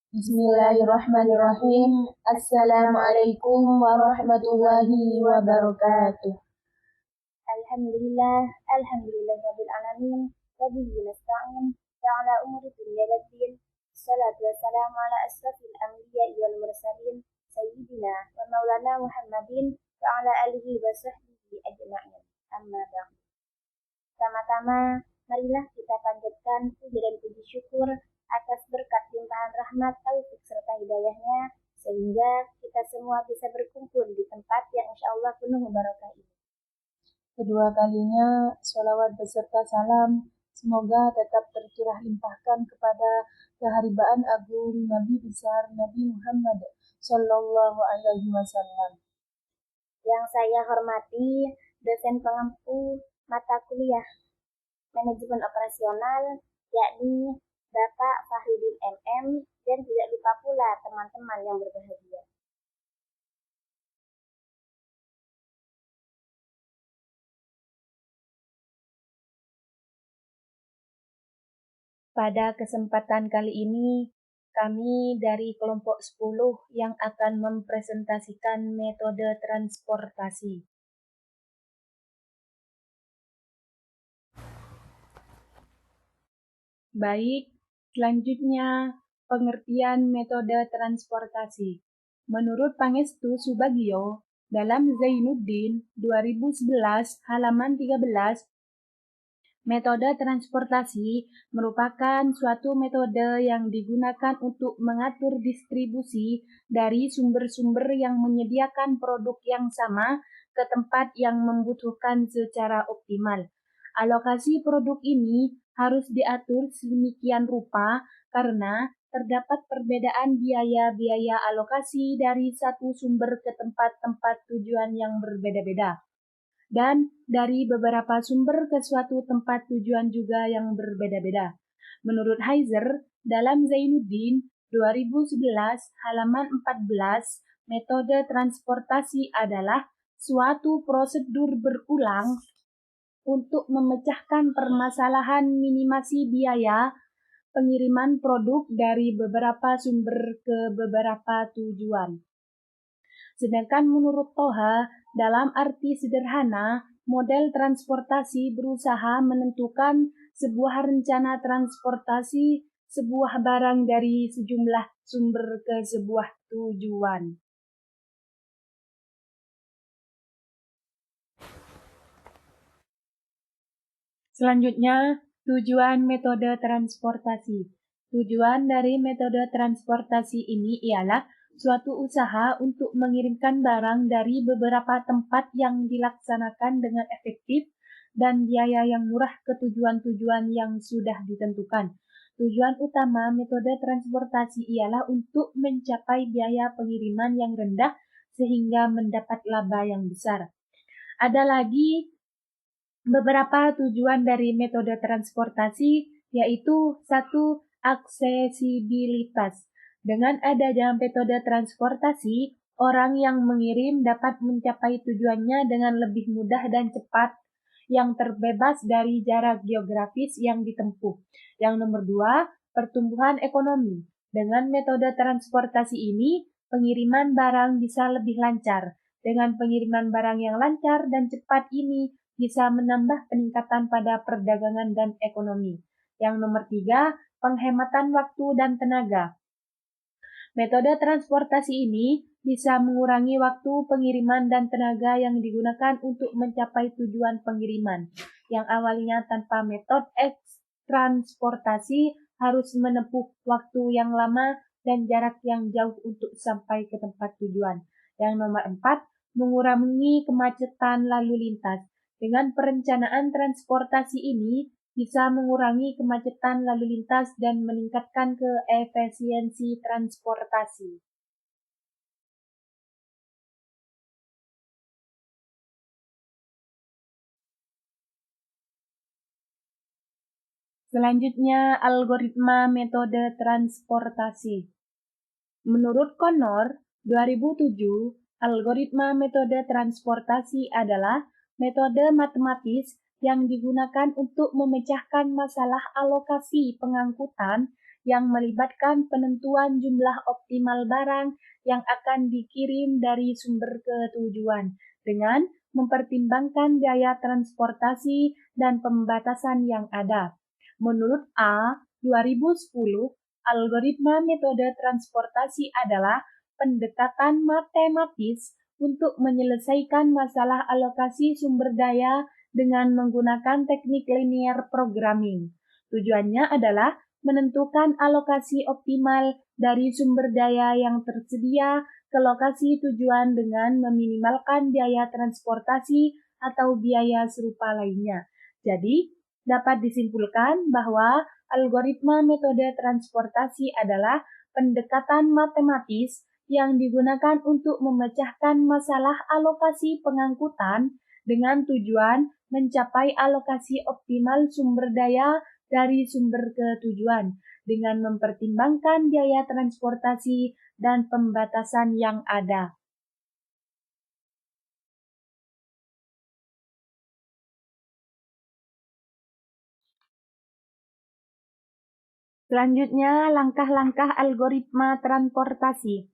Bismillahirrahmanirrahim. Assalamualaikum warahmatullahi wabarakatuh. Alhamdulillah, Rabbil alamin, wa bihi nasta'in, ala umuri dunya waddin. Salatu wassalamu ala asrafil anbiya'i wal mursalin, sayyidina wa maulana Muhammadin wa ala alihi wa sahbihi ajma'in. Amma ba'd. Pertama-tama, marilah kita panjatkan puji dan puji syukur atas berkat limpahan rahmat, taufik serta hidayahnya, sehingga kita semua bisa berkumpul di tempat yang insya Allah penuh barokah ini. Kedua kalinya, sholawat beserta salam semoga tetap tercurah limpahkan kepada keharibaan agung Nabi besar Nabi Muhammad Sallallahu Alaihi Wasallam. Yang saya hormati dosen pengampu mata kuliah manajemen operasional, yakni Bapak Fahridin MM, dan tidak lupa pula teman-teman yang berbahagia. Pada kesempatan kali ini, kami dari kelompok 10 yang akan mempresentasikan metode transportasi. Baik, selanjutnya pengertian metode transportasi. Menurut Pangestu Subagio, dalam Zainuddin 2011 halaman 13, metode transportasi merupakan suatu metode yang digunakan untuk mengatur distribusi dari sumber-sumber yang menyediakan produk yang sama ke tempat yang membutuhkan secara optimal. Alokasi produk ini harus diatur sedemikian rupa karena terdapat perbedaan biaya-biaya alokasi dari satu sumber ke tempat-tempat tujuan yang berbeda-beda, dan dari beberapa sumber ke suatu tempat tujuan juga yang berbeda-beda. Menurut Heiser, dalam Zainuddin 2011 halaman 14, metode transportasi adalah suatu prosedur berulang untuk memecahkan permasalahan minimasi biaya pengiriman produk dari beberapa sumber ke beberapa tujuan. Sedangkan menurut Toha, dalam arti sederhana, model transportasi berusaha menentukan sebuah rencana transportasi sebuah barang dari sejumlah sumber ke sebuah tujuan. Selanjutnya, tujuan metode transportasi. Tujuan dari metode transportasi ini ialah suatu usaha untuk mengirimkan barang dari beberapa tempat yang dilaksanakan dengan efektif dan biaya yang murah ke tujuan-tujuan yang sudah ditentukan. Tujuan utama metode transportasi ialah untuk mencapai biaya pengiriman yang rendah sehingga mendapat laba yang besar. Ada lagi beberapa tujuan dari metode transportasi, yaitu 1. Aksesibilitas. Dengan adanya metode transportasi, orang yang mengirim dapat mencapai tujuannya dengan lebih mudah dan cepat, yang terbebas dari jarak geografis yang ditempuh. Yang nomor 2, pertumbuhan ekonomi. Dengan metode transportasi ini, pengiriman barang bisa lebih lancar. Dengan pengiriman barang yang lancar dan cepat ini, bisa menambah peningkatan pada perdagangan dan ekonomi. Yang nomor 3, penghematan waktu dan tenaga. Metode transportasi ini bisa mengurangi waktu pengiriman dan tenaga yang digunakan untuk mencapai tujuan pengiriman, yang awalnya tanpa metode transportasi harus menempuh waktu yang lama dan jarak yang jauh untuk sampai ke tempat tujuan. Yang nomor 4, mengurangi kemacetan lalu lintas. Dengan perencanaan transportasi ini bisa mengurangi kemacetan lalu lintas dan meningkatkan keefisiensi transportasi. Selanjutnya, algoritma metode transportasi. Menurut Connor, 2007, algoritma metode transportasi adalah metode matematis yang digunakan untuk memecahkan masalah alokasi pengangkutan yang melibatkan penentuan jumlah optimal barang yang akan dikirim dari sumber ke tujuan dengan mempertimbangkan biaya transportasi dan pembatasan yang ada. Menurut A, 2010, algoritma metode transportasi adalah pendekatan matematis untuk menyelesaikan masalah alokasi sumber daya dengan menggunakan teknik linear programming. Tujuannya adalah menentukan alokasi optimal dari sumber daya yang tersedia ke lokasi tujuan dengan meminimalkan biaya transportasi atau biaya serupa lainnya. Jadi, dapat disimpulkan bahwa algoritma metode transportasi adalah pendekatan matematis yang digunakan untuk memecahkan masalah alokasi pengangkutan dengan tujuan mencapai alokasi optimal sumber daya dari sumber ke tujuan dengan mempertimbangkan biaya transportasi dan pembatasan yang ada. Selanjutnya, langkah-langkah algoritma transportasi.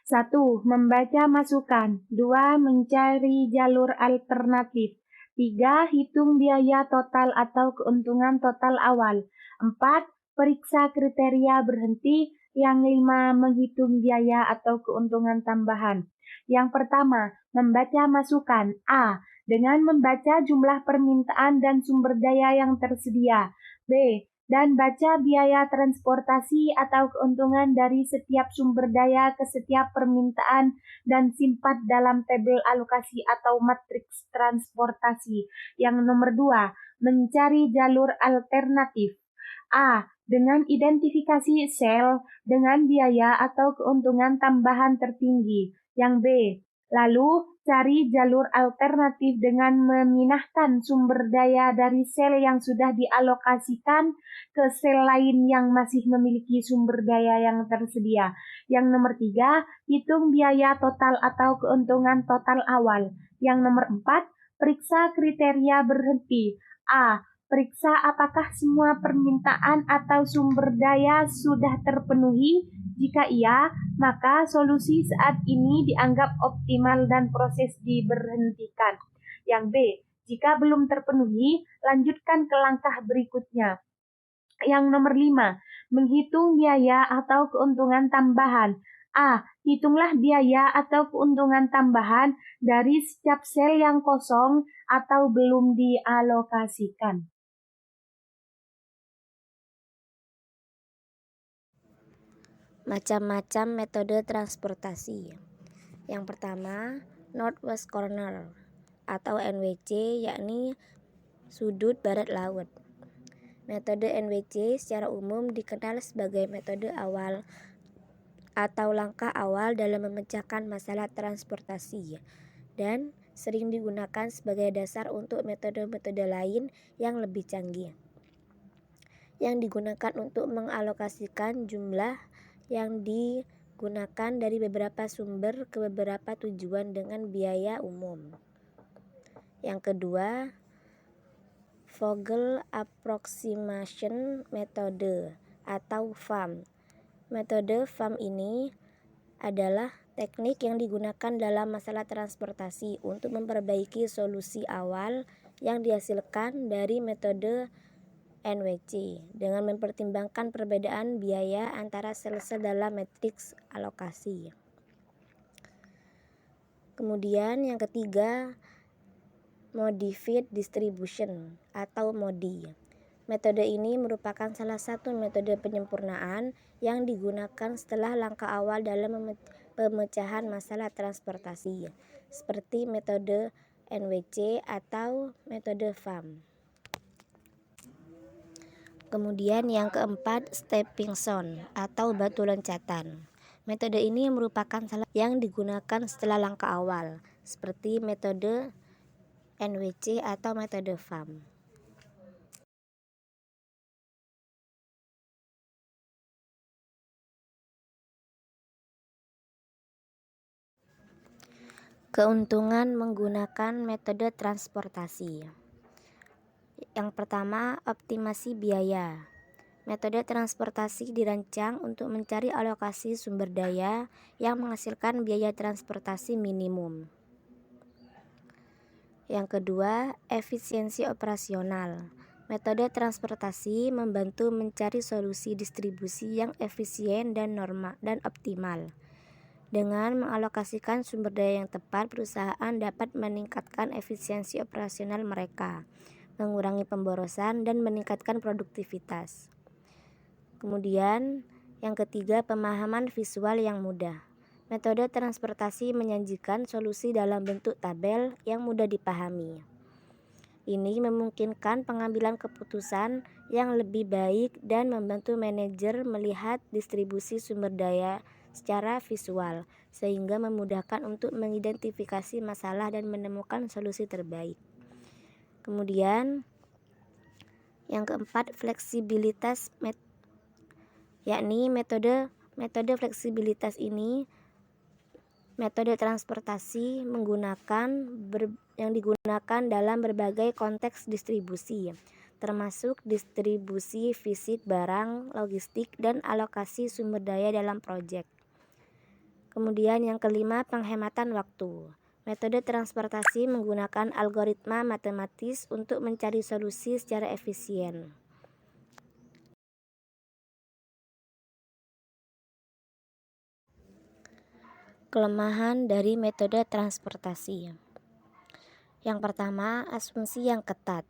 1. Membaca masukan. 2. Mencari jalur alternatif. 3. Hitung biaya total atau keuntungan total awal. 4. Periksa kriteria berhenti. Yang 5. Menghitung biaya atau keuntungan tambahan. Yang pertama, membaca masukan. A. Dengan membaca jumlah permintaan dan sumber daya yang tersedia. B. Dan baca biaya transportasi atau keuntungan dari setiap sumber daya ke setiap permintaan dan simpan dalam tabel alokasi atau matriks transportasi. Yang nomor 2, mencari jalur alternatif. A. Dengan identifikasi sel dengan biaya atau keuntungan tambahan tertinggi. Yang B. Lalu, cari jalur alternatif dengan memindahkan sumber daya dari sel yang sudah dialokasikan ke sel lain yang masih memiliki sumber daya yang tersedia. Yang nomor 3, hitung biaya total atau keuntungan total awal. Yang nomor 4, periksa kriteria berhenti. A. Periksa apakah semua permintaan atau sumber daya sudah terpenuhi. Jika iya, maka solusi saat ini dianggap optimal dan proses diberhentikan. Yang B. Jika belum terpenuhi, lanjutkan ke langkah berikutnya. Yang nomor 5, menghitung biaya atau keuntungan tambahan. A. Hitunglah biaya atau keuntungan tambahan dari setiap sel yang kosong atau belum dialokasikan. Macam-macam metode transportasi. Yang pertama, Northwest Corner atau NWC, yakni sudut barat laut. Metode NWC secara umum dikenal sebagai metode awal atau langkah awal dalam memecahkan masalah transportasi dan sering digunakan sebagai dasar untuk metode-metode lain yang lebih canggih yang digunakan untuk mengalokasikan jumlah yang digunakan dari beberapa sumber ke beberapa tujuan dengan biaya umum. Yang kedua, Vogel Approximation Method atau VAM. Metode VAM ini adalah teknik yang digunakan dalam masalah transportasi untuk memperbaiki solusi awal yang dihasilkan dari metode NWC dengan mempertimbangkan perbedaan biaya antara sel-sel dalam matriks alokasi. Kemudian yang ketiga, Modified Distribution atau MODI. Metode ini merupakan salah satu metode penyempurnaan yang digunakan setelah langkah awal dalam pemecahan masalah transportasi, seperti metode NWC atau metode VAM. Kemudian yang keempat, stepping stone atau batu loncatan. Metode ini merupakan salah yang digunakan setelah langkah awal, seperti metode NWC atau metode VAM. Keuntungan menggunakan metode transportasi. Yang pertama, optimasi biaya. Metode transportasi dirancang untuk mencari alokasi sumber daya yang menghasilkan biaya transportasi minimum. Yang kedua, efisiensi operasional. Metode transportasi membantu mencari solusi distribusi yang efisien dan optimal. Dengan mengalokasikan sumber daya yang tepat, perusahaan dapat meningkatkan efisiensi operasional mereka, mengurangi pemborosan, dan meningkatkan produktivitas. Kemudian, yang ketiga, pemahaman visual yang mudah. Metode transportasi menyajikan solusi dalam bentuk tabel yang mudah dipahami. Ini memungkinkan pengambilan keputusan yang lebih baik dan membantu manajer melihat distribusi sumber daya secara visual, sehingga memudahkan untuk mengidentifikasi masalah dan menemukan solusi terbaik. Kemudian, yang keempat, fleksibilitas yakni metode fleksibilitas ini metode transportasi yang digunakan dalam berbagai konteks distribusi, termasuk distribusi fisik barang, logistik, dan alokasi sumber daya dalam proyek. Kemudian yang kelima, penghematan waktu. Metode transportasi menggunakan algoritma matematis untuk mencari solusi secara efisien. Kelemahan dari metode transportasi. Yang pertama, asumsi yang ketat.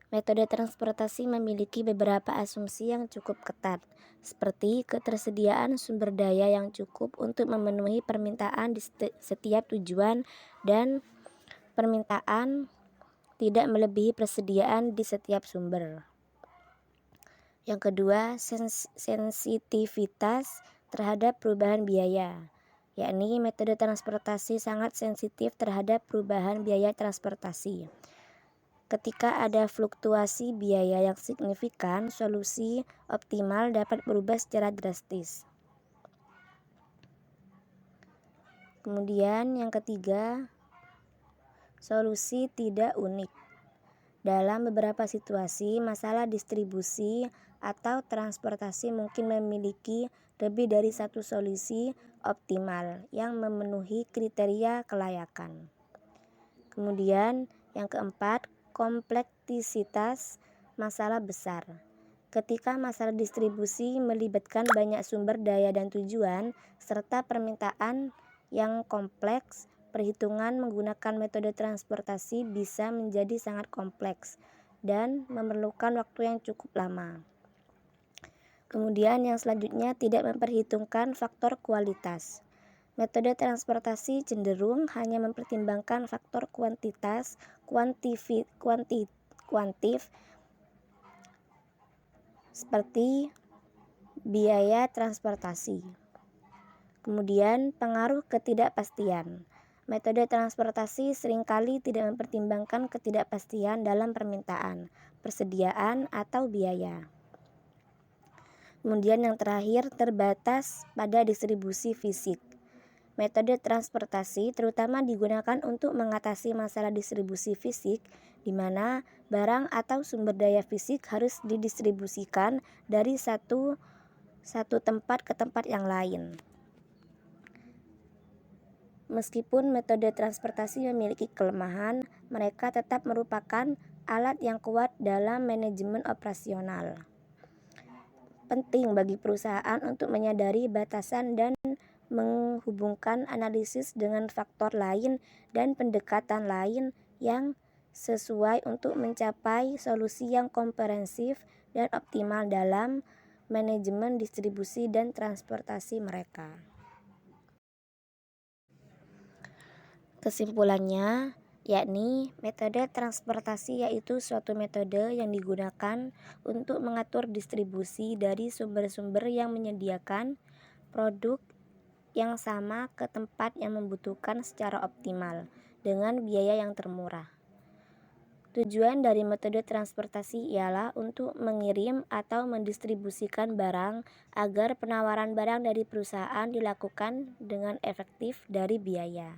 Metode transportasi memiliki beberapa asumsi yang cukup ketat, seperti ketersediaan sumber daya yang cukup untuk memenuhi permintaan di setiap tujuan dan permintaan tidak melebihi persediaan di setiap sumber. Yang kedua, sensitivitas terhadap perubahan biaya, yakni metode transportasi sangat sensitif terhadap perubahan biaya transportasi. Ketika ada fluktuasi biaya yang signifikan, solusi optimal dapat berubah secara drastis. Kemudian yang ketiga, solusi tidak unik. Dalam beberapa situasi, masalah distribusi atau transportasi mungkin memiliki lebih dari satu solusi optimal yang memenuhi kriteria kelayakan. Kemudian yang keempat, kompleksitas masalah besar. Ketika masalah distribusi melibatkan banyak sumber daya dan tujuan, serta permintaan yang kompleks, perhitungan menggunakan metode transportasi bisa menjadi sangat kompleks dan memerlukan waktu yang cukup lama. Kemudian yang selanjutnya, tidak memperhitungkan faktor kualitas. Metode transportasi cenderung hanya mempertimbangkan faktor kuantitas, kuantif seperti biaya transportasi. Kemudian pengaruh ketidakpastian. Metode transportasi seringkali tidak mempertimbangkan ketidakpastian dalam permintaan, persediaan, atau biaya. Kemudian yang terakhir, terbatas pada distribusi fisik. Metode transportasi terutama digunakan untuk mengatasi masalah distribusi fisik, di mana barang atau sumber daya fisik harus didistribusikan dari satu tempat ke tempat yang lain. Meskipun metode transportasi memiliki kelemahan, mereka tetap merupakan alat yang kuat dalam manajemen operasional. Penting bagi perusahaan untuk menyadari batasan dan menghubungkan analisis dengan faktor lain dan pendekatan lain yang sesuai untuk mencapai solusi yang komprehensif dan optimal dalam manajemen distribusi dan transportasi mereka. Kesimpulannya, yakni metode transportasi yaitu suatu metode yang digunakan untuk mengatur distribusi dari sumber-sumber yang menyediakan produk yang sama ke tempat yang membutuhkan secara optimal dengan biaya yang termurah. Tujuan dari metode transportasi ialah untuk mengirim atau mendistribusikan barang agar penawaran barang dari perusahaan dilakukan dengan efektif dari biaya.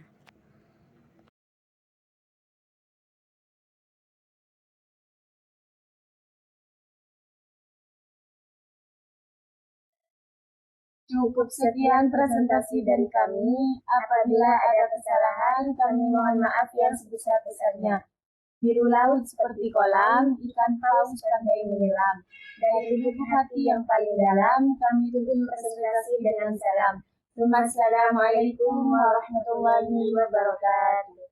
Cukup sekian presentasi dari kami. Apabila ada kesalahan, kami mohon maaf yang sebesar-besarnya. Biru laut seperti kolam, ikan paus pandai menyelam. Dari lubuk hati yang paling dalam, kami tutup presentasi dengan salam. Assalamualaikum warahmatullahi wabarakatuh.